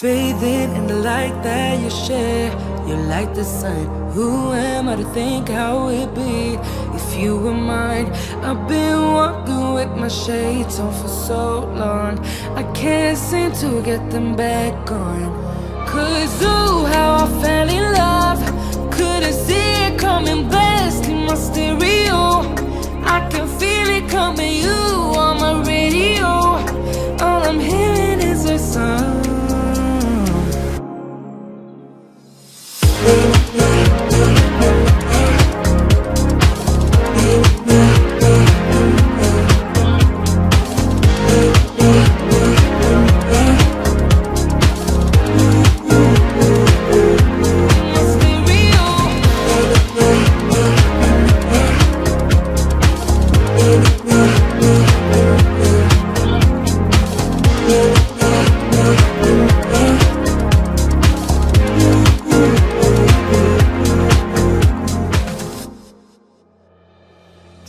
Bathing in the light that you share. You're like the sun. Who am I to think how it'd be if you were mine? I've been walking with my shades on for so long. I can't seem to get them back on. 'Cause ooh, how I fell in love. Couldn't see it coming, blasting my stereo. I can feel it coming, you on my radio. All I'm hearing